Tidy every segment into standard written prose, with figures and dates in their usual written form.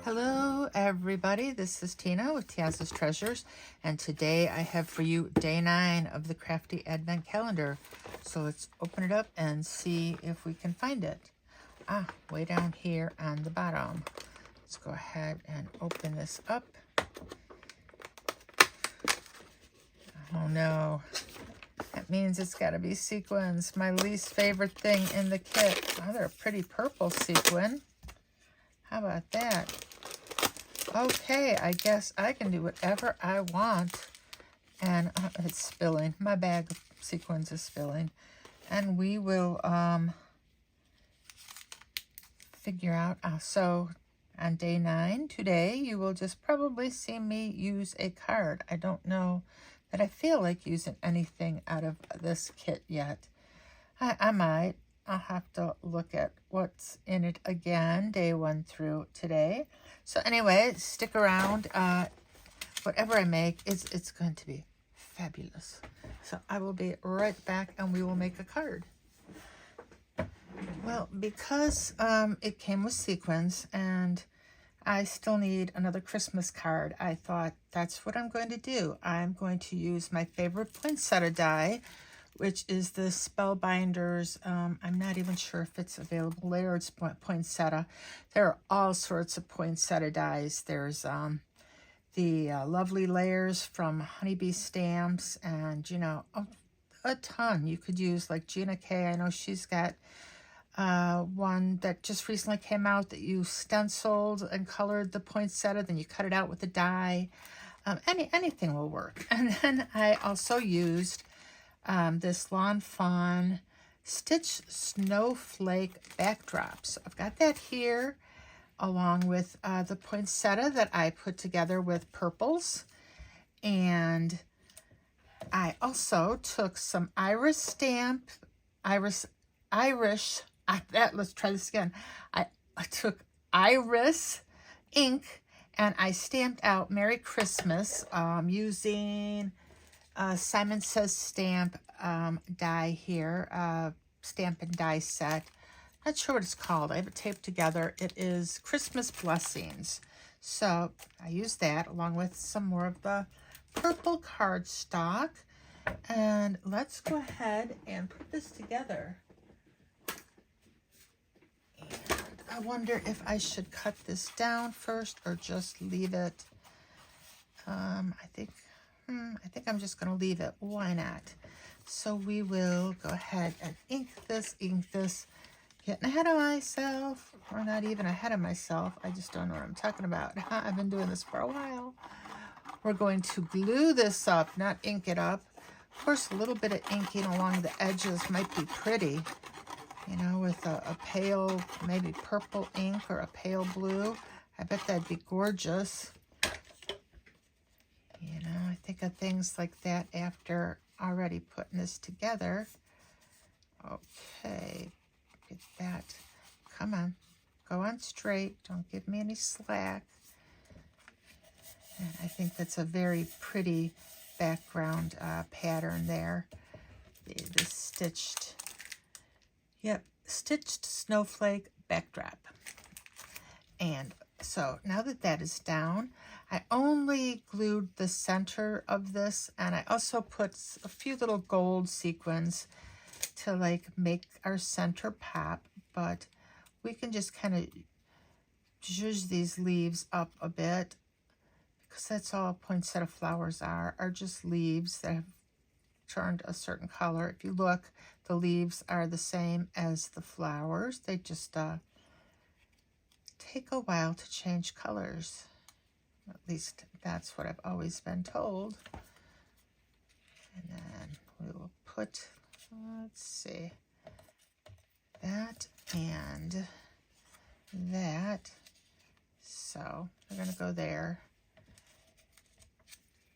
Hello everybody, this is Tina with Tia's Treasures, and today I have for you day 9 of the Crafty Advent Calendar. So let's open it up and see if we can find it. Way down here on the bottom. Let's go ahead and open this up. Oh no, that means it's got to be sequins, my least favorite thing in the kit. Oh, they're a pretty purple sequin. How about that? Okay, I guess I can do whatever I want. And it's spilling. My bag of sequins is spilling. And we will figure out. So on day 9 today, you will just probably see me use a card. I don't know that I feel like using anything out of this kit yet. I might. I'll have to look at what's in it again, day 1 through today. So anyway, stick around. Whatever I make, it's going to be fabulous. So I will be right back and we will make a card. Well, because it came with sequins and I still need another Christmas card, I thought that's what I'm going to do. I'm going to use my favorite poinsettia die, which is the Spellbinders. I'm not even sure if it's available there. It's poinsettia. There are all sorts of poinsettia dies. There's the lovely layers from Honeybee Stamps, and you know, a ton. You could use like Gina K. I know she's got one that just recently came out that you stenciled and colored the poinsettia, then you cut it out with a die. Anything will work. And then I also used this Lawn Fawn Stitch Snowflake backdrop. So I've got that here along with the poinsettia that I put together with purples. And I also took some let's try this again. I took Iris ink and I stamped out Merry Christmas using Simon Says Stamp die here, stamp and die set. Not sure what it's called. I have it taped together. It is Christmas Blessings. So I used that along with some more of the purple cardstock. And let's go ahead and put this together. And I wonder if I should cut this down first or just leave it. I think I'm just going to leave it. Why not? So we will go ahead and ink this. Getting ahead of myself. Or not even ahead of myself. I just don't know what I'm talking about. I've been doing this for a while. We're going to glue this up, not ink it up. Of course, a little bit of inking along the edges might be pretty. You know, with a pale, maybe purple ink or a pale blue. I bet that'd be gorgeous. You know, I think of things like that after already putting this together. Okay, get that. Come on, go on straight. Don't give me any slack. And I think that's a very pretty background pattern there. The stitched, stitched snowflake backdrop. And so now that that is down, I only glued the center of this, and I also put a few little gold sequins to like make our center pop, but we can just kind of zhuzh these leaves up a bit because that's all poinsettia flowers are just leaves that have turned a certain color. If you look, the leaves are the same as the flowers. They just take a while to change colors. At least that's what I've always been told. And then we will put, let's see, that and that. So we're going to go there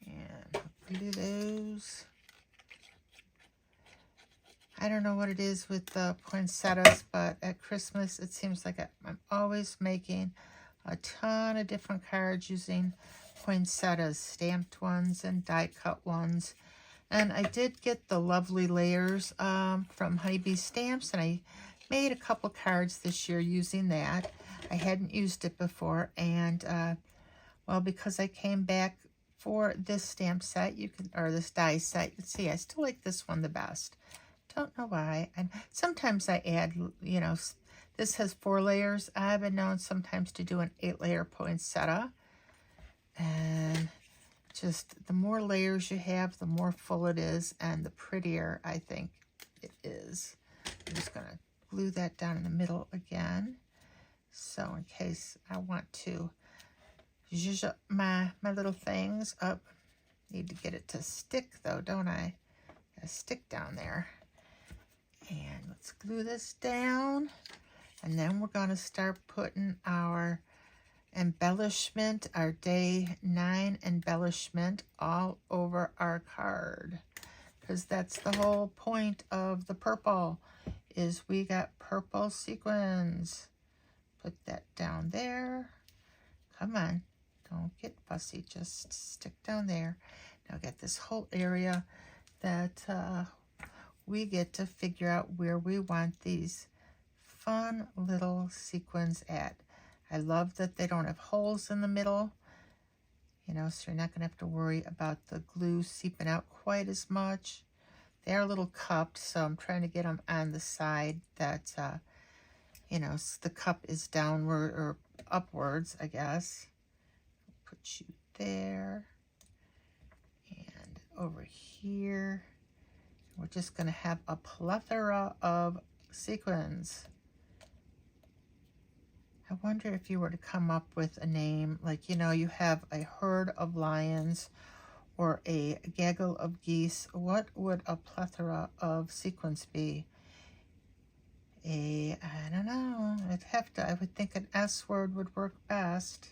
and glue those. I don't know what it is with the poinsettias, but at Christmas it seems like I'm always making a ton of different cards using poinsettias, stamped ones and die cut ones. And I did get the lovely layers from Honeybee Stamps, and I made a couple cards this year using that. I hadn't used it before, and well, because I came back for this stamp set, or this die set, you can see I still like this one the best. Don't know why. And sometimes I add, you know, this has 4 layers. I've been known sometimes to do an 8-layer poinsettia. And just the more layers you have, the more full it is, and the prettier I think it is. I'm just going to glue that down in the middle again. So in case I want to zhuzh up my little things up. Need to get it to stick though, don't I? Gotta stick down there. And let's glue this down. And then we're going to start putting our embellishment, our day 9 embellishment all over our card. Because that's the whole point of the purple, is we got purple sequins. Put that down there. Come on, don't get fussy, just stick down there. Now get this whole area that we get to figure out where we want these fun little sequins at. I love that they don't have holes in the middle, you know, so you're not going to have to worry about the glue seeping out quite as much. They are a little cupped, so I'm trying to get them on the side that, you know, the cup is downward or upwards, I guess. Put you there and over here. We're just going to have a plethora of sequins. I wonder if you were to come up with a name, like, you know, you have a herd of lions or a gaggle of geese. What would a plethora of sequins be? I don't know. I would think an S word would work best.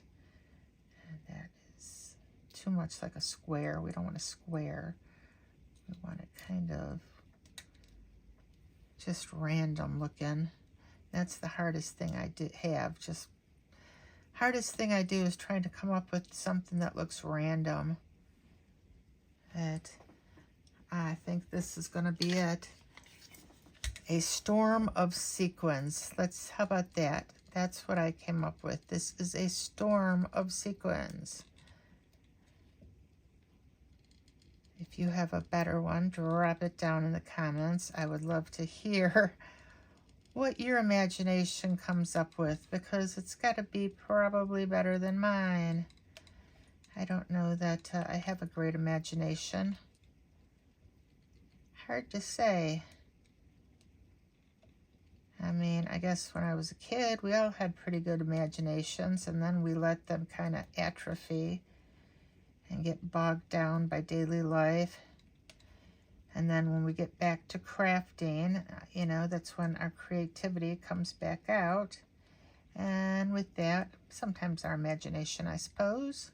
And that is too much like a square. We don't want a square. We want it kind of just random looking. That's the hardest thing I have. Hardest thing I do is trying to come up with something that looks random. But I think this is going to be it. A storm of sequins. How about that? That's what I came up with. This is a storm of sequins. If you have a better one, drop it down in the comments. I would love to hear what your imagination comes up with, because it's got to be probably better than mine. I don't know that I have a great imagination. Hard to say. I mean, I guess when I was a kid, we all had pretty good imaginations, and then we let them kind of atrophy and get bogged down by daily life. And then when we get back to crafting, you know, that's when our creativity comes back out. And with that, sometimes our imagination, I suppose.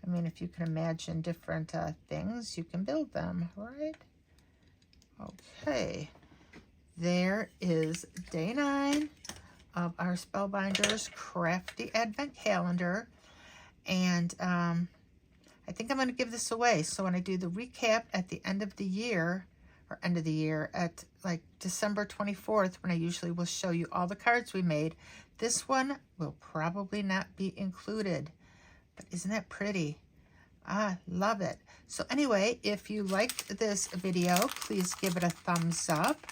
I mean, if you can imagine different things, you can build them, right? Okay. There is day 9 of our Spellbinders Crafty Advent Calendar. And I think I'm going to give this away. So when I do the recap at the end of the year, at like December 24th, when I usually will show you all the cards we made, this one will probably not be included. But isn't that pretty? I love it. So anyway, if you liked this video, please give it a thumbs up.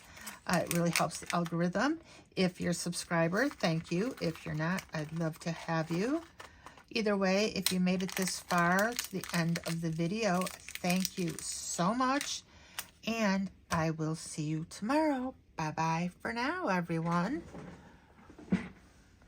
It really helps the algorithm. If you're a subscriber, thank you. If you're not, I'd love to have you. Either way, if you made it this far to the end of the video, thank you so much. And I will see you tomorrow. Bye-bye for now, everyone.